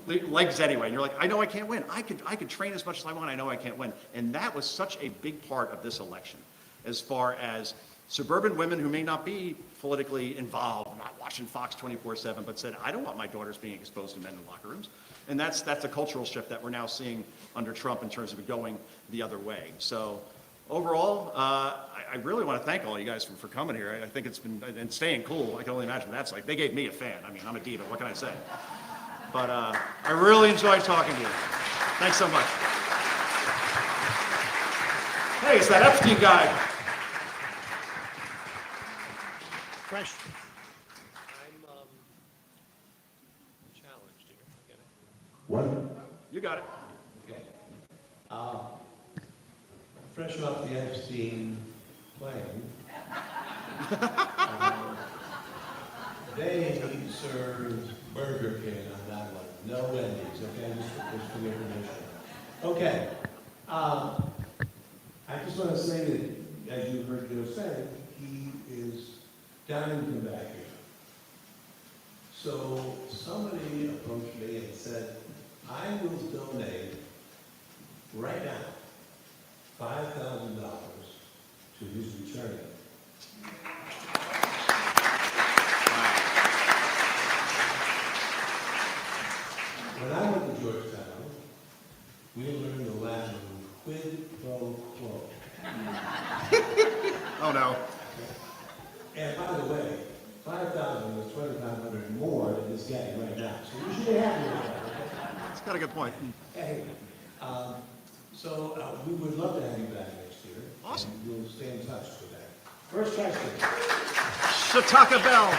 Speaker 2: Legs anyway, and you're like, I know I can't win. I could train as much as I want, I know I can't win. And that was such a big part of this election, as far as suburban women who may not be politically involved, not watching Fox 24/7, but said, I don't want my daughters being exposed to men in locker rooms. And that's a cultural shift that we're now seeing under Trump in terms of it going the other way. So overall, I really want to thank all you guys for coming here. I think it's been, and staying cool, I can only imagine what that's like. They gave me a fan. I mean, I'm a diva, what can I say? But I really enjoyed talking to you. Thanks so much. Hey, it's that Epstein guy.
Speaker 1: Fresh. I'm challenged here. I get it.
Speaker 3: What?
Speaker 2: You got it.
Speaker 3: Okay. Fresh off the Epstein plane, they served Burger King on that one. No Wendy's, okay? Just for your information. Okay. I just want to say that, as you heard Joe say, he is dying to come back here. So somebody approached me and said, I will donate right now $5,000 to his returning.
Speaker 2: know.
Speaker 3: And by the way, 5,000 is 2,500 more than he's getting right now, so you should be happy with that.
Speaker 2: It's got a good point.
Speaker 3: Anyway, we would love to have you back next year.
Speaker 2: Awesome.
Speaker 3: And we'll stay in touch with that. First question.
Speaker 2: Chautauqua Bell.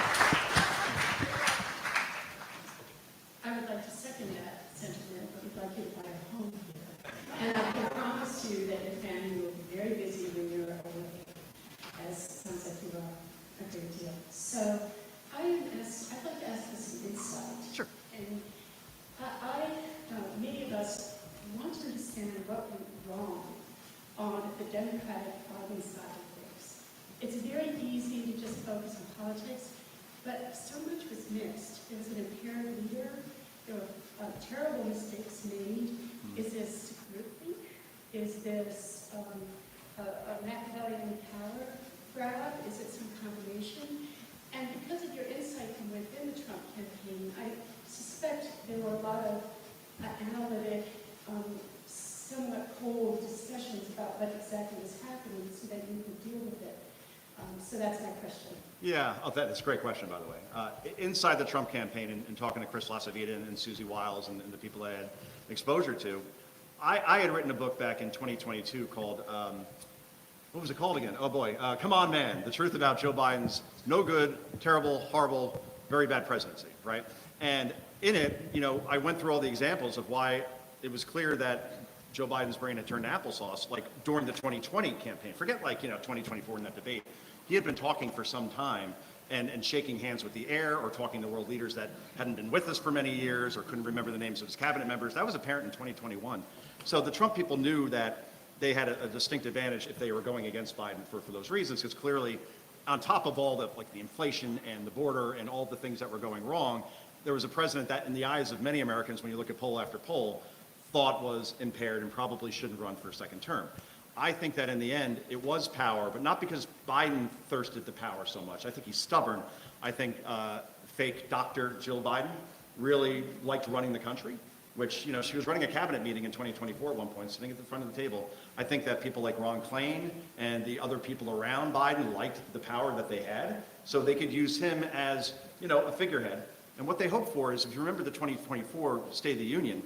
Speaker 4: I would like to second that sentiment, but would like you to buy a home here. And I can promise you that your family will be very busy when you're away, as it sounds like you are a great deal. So I'd like to ask for some insight.
Speaker 2: Sure.
Speaker 4: And many of us want to understand what went wrong on the Democratic Party side of things. It's very easy to just focus on politics, but so much was missed. There was an impaired leader. There were terrible mistakes made. Is this groupthink? Is this a Machiavellian power grab? Is it some combination? And because of your insight from within the Trump campaign, I suspect there were a lot of analytic, somewhat cold discussions about what exactly was happening so that you could deal with it. So that's my question.
Speaker 2: Yeah, that's a great question, by the way. Inside the Trump campaign, and talking to Chris Lasavita and Susie Wiles and the people I had exposure to, I had written a book back in 2022 called, what was it called again? Oh boy, Come On Man, the truth about Joe Biden's no good, terrible, horrible, very bad presidency, right? And in it, I went through all the examples of why it was clear that Joe Biden's brain had turned to applesauce, like during the 2020 campaign. Forget 2024 in that debate. He had been talking for some time and shaking hands with the heir or talking to world leaders that hadn't been with us for many years or couldn't remember the names of his cabinet members. That was apparent in 2021. So the Trump people knew that they had a distinct advantage if they were going against Biden for those reasons, because clearly on top of all the inflation and the border and all the things that were going wrong, there was a president that in the eyes of many Americans, when you look at poll after poll, thought was impaired and probably shouldn't run for a second term. I think that in the end, it was power, but not because Biden thirsted to power so much. I think he's stubborn. I think fake Dr. Jill Biden really liked running the country, which, she was running a cabinet meeting in 2024 at one point, sitting at the front of the table. I think that people like Ron Klain and the other people around Biden liked the power that they had, so they could use him as, a figurehead. And what they hoped for is, if you remember the 2024 State of the Union,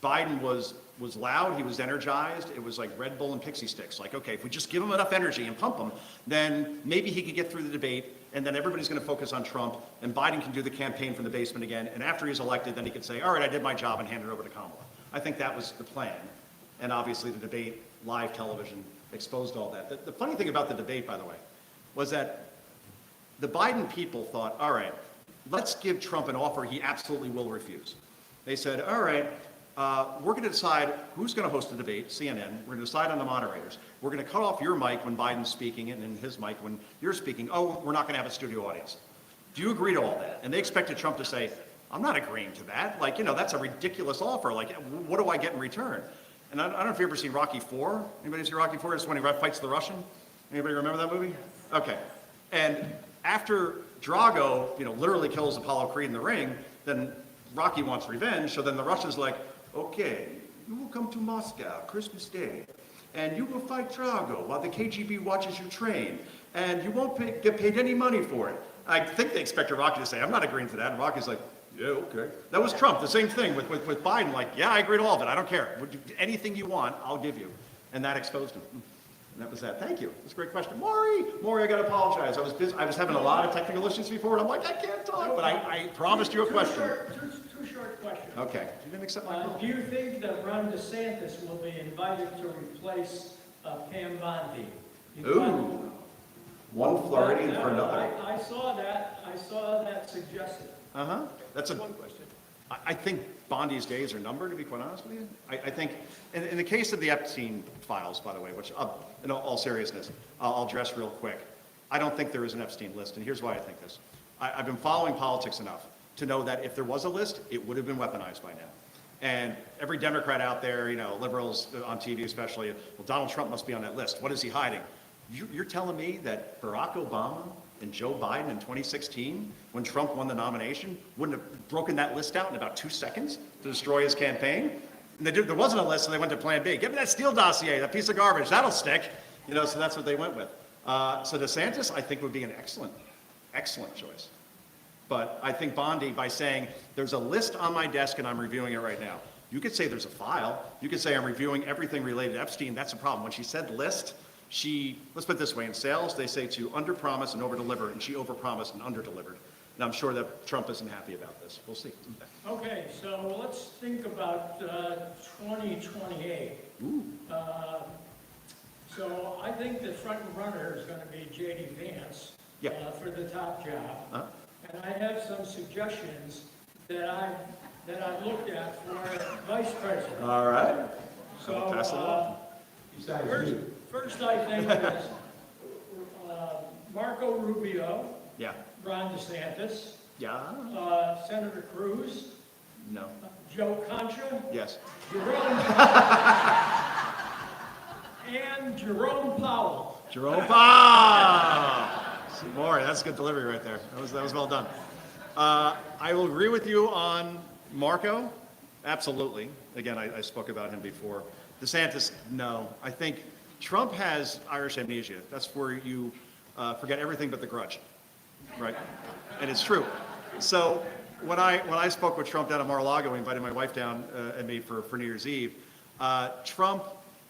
Speaker 2: Biden was loud, he was energized, it was like Red Bull and pixie sticks. Like, okay, if we just give him enough energy and pump him, then maybe he could get through the debate, and then everybody's gonna focus on Trump, and Biden can do the campaign from the basement again, and after he's elected, then he could say, all right, I did my job, and hand it over to Kamala. I think that was the plan. And obviously the debate, live television, exposed all that. The funny thing about the debate, by the way, was that the Biden people thought, all right, let's give Trump an offer he absolutely will refuse. They said, all right, we're going to decide who's going to host the debate, CNN. We're going to decide on the moderators. We're going to cut off your mic when Biden's speaking and then his mic when you're speaking. Oh, we're not going to have a studio audience. Do you agree to all that? And they expected Trump to say, I'm not agreeing to that. That's a ridiculous offer. What do I get in return? And I don't know if you've ever seen Rocky IV. Anybody see Rocky IV? It's when he fights the Russian. Anybody remember that movie? Okay. And after Drago, literally kills Apollo Creed in the ring, then Rocky wants revenge. So then the Russian's like, okay, you will come to Moscow Christmas Day, and you will fight Drago while the KGB watches you train, and you won't get paid any money for it. I think they expected Rocky to say, I'm not agreeing to that. And Rocky's like, yeah, okay. That was Trump, the same thing with Biden, yeah, I agree to all of it. I don't care. Anything you want, I'll give you. And that exposed him. And that was that. Thank you. That's a great question. Maury, I got to apologize. I was busy. I was having a lot of technical issues before, and I'm like, I can't talk, but I promised you a question.
Speaker 5: Two short questions.
Speaker 2: Okay. You didn't accept my call.
Speaker 5: Do you think that Ron DeSantis will be invited to replace Pam Bondi?
Speaker 2: Ooh. One Floridian for another.
Speaker 5: I saw that suggested.
Speaker 2: Uh-huh. That's
Speaker 5: One question.
Speaker 2: I think Bondi's days are numbered, to be quite honest with you. I think, in the case of the Epstein files, by the way, which, in all seriousness, I'll address real quick. I don't think there is an Epstein list, and here's why I think this. I've been following politics enough to know that if there was a list, it would have been weaponized by now. And every Democrat out there, liberals on TV especially, well, Donald Trump must be on that list. What is he hiding? You're telling me that Barack Obama and Joe Biden in 2016, when Trump won the nomination, wouldn't have broken that list out in about 2 seconds to destroy his campaign? And there wasn't a list, so they went to Plan B. Give me that Steele dossier, that piece of garbage, that'll stick. So that's what they went with. So DeSantis, I think, would be an excellent, excellent choice. But I think Bondi, by saying, there's a list on my desk and I'm reviewing it right now. You could say there's a file. You could say I'm reviewing everything related to Epstein. That's a problem. When she said list, let's put it this way, in sales, they say to underpromise and overdeliver, and she overpromised and underdelivered. And I'm sure that Trump isn't happy about this. We'll see.
Speaker 5: Okay, so let's think about 2028. So I think the front runner is going to be J.D. Vance for the top job. And I have some suggestions that I've looked at for vice president.
Speaker 2: All right.
Speaker 5: So
Speaker 2: Pass it along.
Speaker 5: first I think is Marco Rubio,
Speaker 2: Yeah.
Speaker 5: Ron DeSantis,
Speaker 2: Yeah.
Speaker 5: Senator Cruz,
Speaker 2: No.
Speaker 5: Joe Concha,
Speaker 2: Yes.
Speaker 5: and Jerome Powell.
Speaker 2: Jerome Powell. More. That's good delivery right there. That was well done. I will agree with you on Marco. Absolutely. Again, I spoke about him before. DeSantis, no. I think Trump has Irish amnesia. That's where you forget everything but the grudge, right? And it's true. So when I spoke with Trump down at Mar-a-Lago, we invited my wife down and me for New Year's Eve. Trump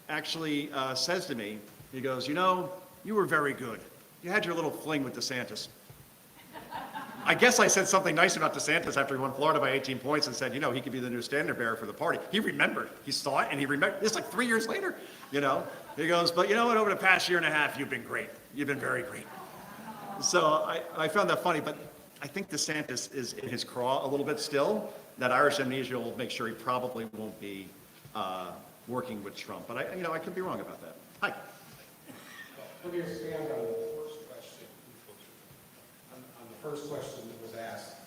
Speaker 2: actually says to me, he goes, you were very good. You had your little fling with DeSantis. I guess I said something nice about DeSantis after he won Florida by 18 points and said, he could be the new standard bearer for the party. He remembered. He saw it and he remembered. It's like 3 years later, He goes, but you know what? Over the past year and a half, you've been great. You've been very great. So I found that funny, but I think DeSantis is in his craw a little bit still. That Irish amnesia will make sure he probably won't be working with Trump. But I could be wrong about that. Hi.
Speaker 6: Let me expand on the first question. On the first question that was asked,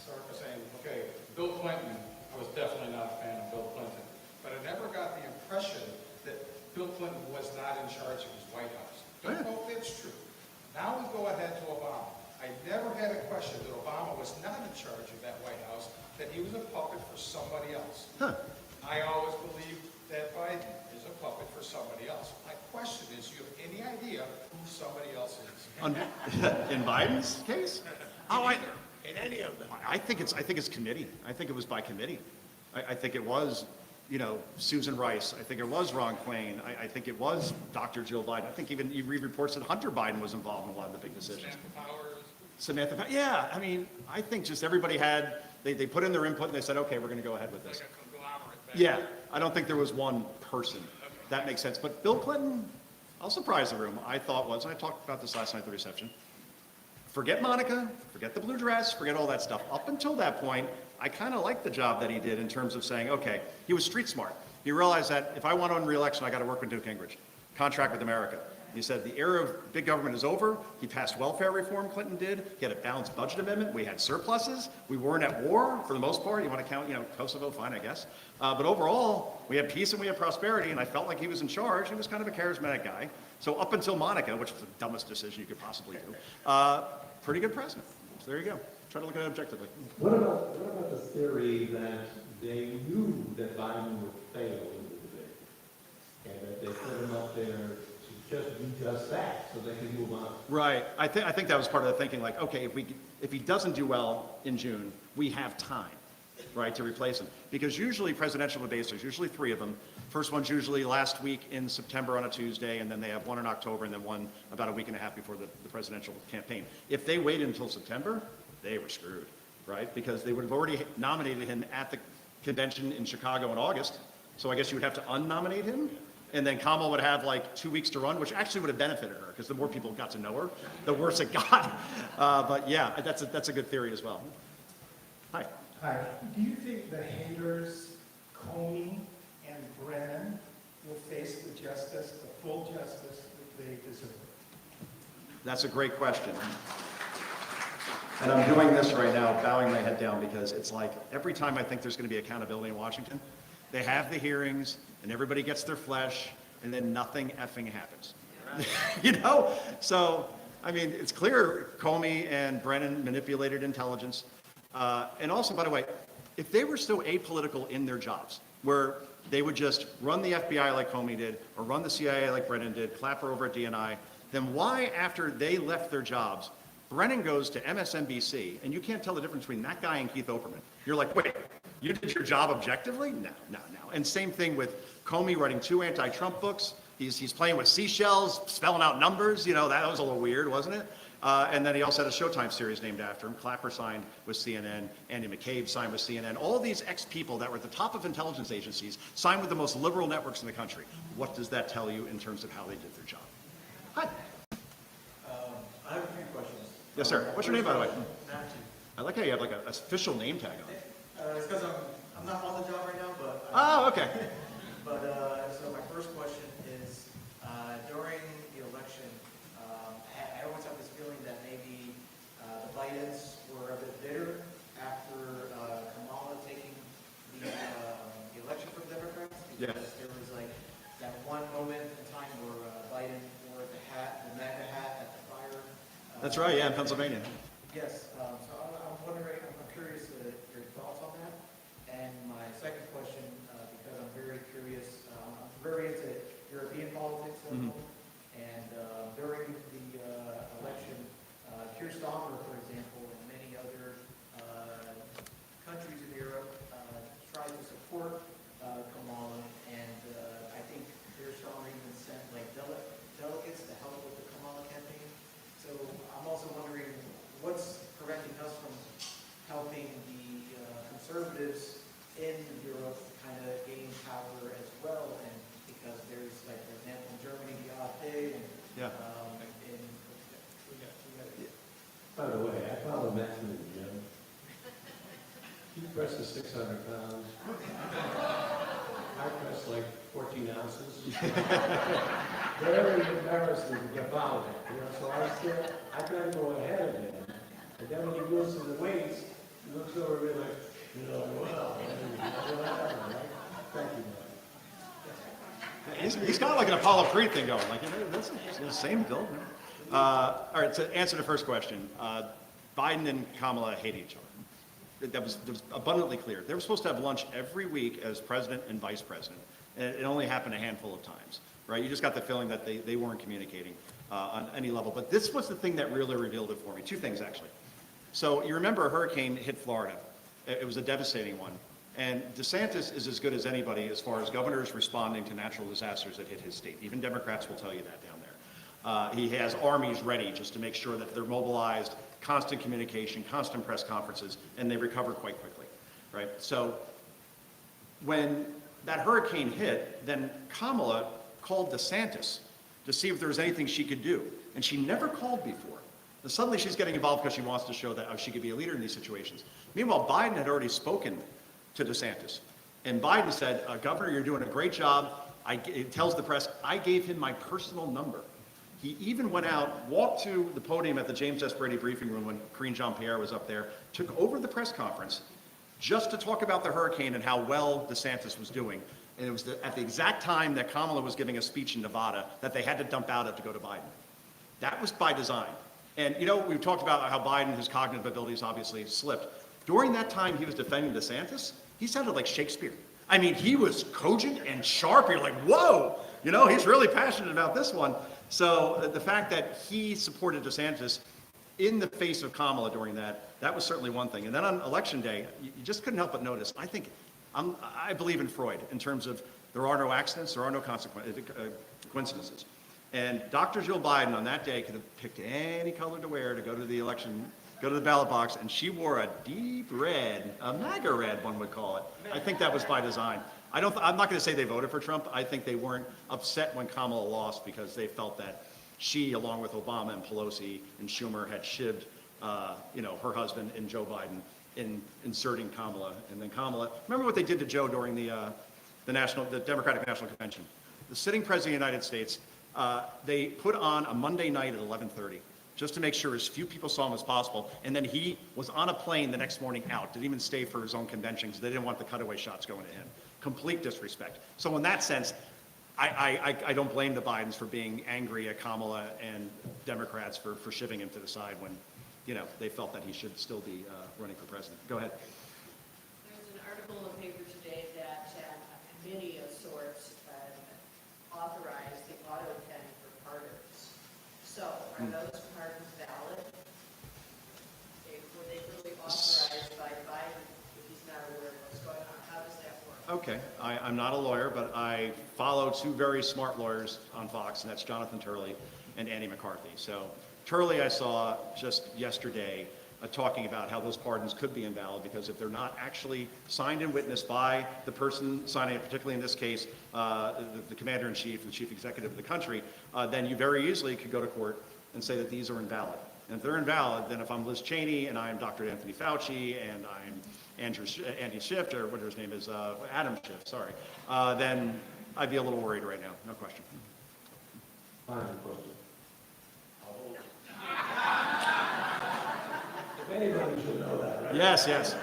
Speaker 6: start by saying, okay, Bill Clinton, I was definitely not a fan of Bill Clinton, but I never got the impression that Bill Clinton was not in charge of his White House. Don't know if that's true. Now we go ahead to Obama. I never had a question that Obama was not in charge of that White House, that he was a puppet for somebody else. I always believed that Biden is a puppet for somebody else. My question is, do you have any idea who somebody else is?
Speaker 2: In Biden's case?
Speaker 1: In any of them.
Speaker 2: I think it's committee. I think it was by committee. I think it was, Susan Rice. I think it was Ron Klain. I think it was Dr. Jill Biden. I think even you read reports that Hunter Biden was involved in a lot of the big decisions. Samantha Powers. Yeah, I think just everybody they put in their input and they said, okay, we're going to go ahead with this. Yeah, I don't think there was one person. That makes sense. But Bill Clinton, I'll surprise the room. I thought was, and I talked about this last night at the reception, forget Monica, forget the blue dress, forget all that stuff. Up until that point, I kind of liked the job that he did in terms of saying, okay, he was street smart. He realized that if I want to win re-election, I got to work with Newt Gingrich. Contract with America. He said the era of big government is over. He passed welfare reform, Clinton did. He had a balanced budget amendment. We had surpluses. We weren't at war for the most part. You want to count, Kosovo, fine, I guess. But overall, we had peace and we had prosperity, and I felt like he was in charge. He was kind of a charismatic guy. So up until Monica, which was the dumbest decision you could possibly do, pretty good president. So there you go. Try to look at it objectively.
Speaker 3: What about the theory that they knew that Biden would fail in the debate, and that they put him up there to just do just that, so they can move on?
Speaker 2: Right. I think that was part of the thinking, like, okay, if he doesn't do well in June, we have time, right, to replace him. Because usually presidential debates, there's usually 3 of them. First one's usually last week in September on a Tuesday, and then they have one in October, and then one about a week and a half before the presidential campaign. If they waited until September, they were screwed, right? Because they would have already nominated him at the convention in Chicago in August. So I guess you would have to unnominate him. And then Kamala would have like 2 weeks to run, which actually would have benefited her, because the more people got to know her, the worse it got. But yeah, that's a good theory as well. Hi.
Speaker 7: Hi. Do you think the haters, Comey and Brennan, will face the justice, the full justice that they deserve?
Speaker 2: That's a great question. And I'm doing this right now, bowing my head down, because it's like every time I think there's going to be accountability in Washington, they have the hearings and everybody gets their flesh and then nothing effing happens. So, it's clear Comey and Brennan manipulated intelligence. And also, by the way, if they were so apolitical in their jobs, where they would just run the FBI like Comey did, or run the CIA like Brennan did, clapper over at DNI, then why, after they left their jobs, Brennan goes to MSNBC, and you can't tell the difference between that guy and Keith Olbermann. You're like, wait, you did your job objectively? No. And same thing with Comey writing 2 anti-Trump books. He's playing with seashells, spelling out numbers. You know, that was a little weird, wasn't it? And then he also had a Showtime series named after him. Clapper signed with CNN. Andy McCabe signed with CNN. All these ex-people that were at the top of intelligence agencies signed with the most liberal networks in the country. What does that tell you in terms of how they did their job? Hi.
Speaker 8: I have a few questions.
Speaker 2: Yes, sir. What's your name, by the way?
Speaker 8: Matthew.
Speaker 2: I like how you have like an official name tag on.
Speaker 8: It's because I'm not on the job right now, but.
Speaker 2: Oh, okay.
Speaker 8: But, so my first question is, during the election, I always have this feeling that maybe the Bidens were a bit bitter after Kamala taking the election from Democrats.
Speaker 2: Yeah.
Speaker 8: Because there was like that one moment in time where Biden wore the MAGA hat at the fire.
Speaker 2: That's right, yeah, in Pennsylvania.
Speaker 8: Yes, so I'm wondering, I'm curious your thoughts on that. And my second question, because I'm very curious, I'm very into European politics,
Speaker 2: Mhm.
Speaker 8: and during the election, Keir Starmer, for example, and many other countries in Europe tried to support Kamala, and I think Keir Starmer even sent like delegates to help with the Kamala campaign. So I'm also wondering what's preventing us from helping the conservatives in Europe kind of gain power as well, and because there's like, for example, in Germany, the AfD, and
Speaker 2: Yeah.
Speaker 3: By the way, I follow Matthew in the gym. He presses 600 pounds. I press like 14 ounces. Very embarrassing to get followed. You know, so I try to go ahead of him. And then when he goes to the weights, he looks over at me like, you know, well, whatever, right? Thank you, man.
Speaker 2: He's got like an Apollo Creed thing going. Like, you know, that's the same build. All right, to answer the first question, Biden and Kamala hate each other. That was abundantly clear. They were supposed to have lunch every week as president and vice president, and it only happened a handful of times, right? You just got the feeling that they weren't communicating on any level. But this was the thing that really revealed it for me. 2 things, actually. So you remember a hurricane hit Florida. It was a devastating one. And DeSantis is as good as anybody as far as governors responding to natural disasters that hit his state. Even Democrats will tell you that down there. He has armies ready just to make sure that they're mobilized, constant communication, constant press conferences, and they recover quite quickly, right? So when that hurricane hit, then Kamala called DeSantis to see if there was anything she could do. And she never called before. And suddenly she's getting involved because she wants to show that she could be a leader in these situations. Meanwhile, Biden had already spoken to DeSantis. And Biden said, Governor, you're doing a great job. It tells the press, I gave him my personal number. He even went out, walked to the podium at the James S. Brady briefing room when Karine Jean-Pierre was up there, took over the press conference just to talk about the hurricane and how well DeSantis was doing. And it was at the exact time that Kamala was giving a speech in Nevada that they had to dump out of to go to Biden. That was by design. And, you know, we've talked about how Biden, his cognitive abilities obviously slipped. During that time he was defending DeSantis, he sounded like Shakespeare. I mean, he was cogent and sharp. You're like, whoa, you know, he's really passionate about this one. So the fact that he supported DeSantis in the face of Kamala during that was certainly one thing. And then on election day, you just couldn't help but notice, I believe in Freud in terms of there are no accidents, there are no coincidences. And Dr. Jill Biden on that day could have picked any color to wear to go to the election, go to the ballot box, and she wore a deep red, a MAGA red, one would call it. I think that was by design. I'm not going to say they voted for Trump. I think they weren't upset when Kamala lost because they felt that she, along with Obama and Pelosi and Schumer, had shivved, her husband and Joe Biden in inserting Kamala. And then Kamala, remember what they did to Joe during the Democratic National Convention? The sitting president of the United States, they put on a Monday night at 11:30 just to make sure as few people saw him as possible. And then he was on a plane the next morning out, didn't even stay for his own convention because they didn't want the cutaway shots going to him. Complete disrespect. So in that sense, I don't blame the Bidens for being angry at Kamala and Democrats for shivving him to the side when, they felt that he should still be running for president. Go ahead.
Speaker 9: There's an article in the paper today that a committee of sorts authorized the auto pen for pardons. Are those pardons valid? Were they really authorized by Biden if he's not aware of what's going on? How does that work?
Speaker 2: Okay, I'm not a lawyer, but I follow two very smart lawyers on Fox, and that's Jonathan Turley and Andy McCarthy. So Turley I saw just yesterday talking about how those pardons could be invalid because if they're not actually signed and witnessed by the person signing it, particularly in this case, the commander-in-chief, the chief executive of the country, then you very easily could go to court and say that these are invalid. And if they're invalid, then if I'm Liz Cheney and I'm Dr. Anthony Fauci and I'm Andy Schiff, or whatever his name is, Adam Schiff, sorry, then I'd be a little worried right now, no question.
Speaker 3: Final question. If anybody should know that, right?
Speaker 2: Yes, yes.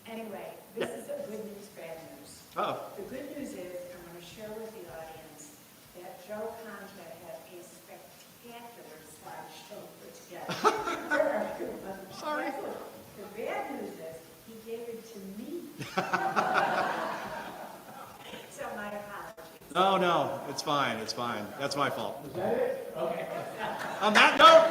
Speaker 10: Anyway, this is a good news, bad news.
Speaker 2: Uh-oh.
Speaker 10: The good news is, I'm going to share with the audience that Joe Concha had a spectacular slideshow put together.
Speaker 2: Sorry.
Speaker 10: The bad news is, he gave it to me. So my apologies.
Speaker 2: Oh, no, it's fine, it's fine. That's my fault.
Speaker 3: Is that it? Okay.
Speaker 2: On that note,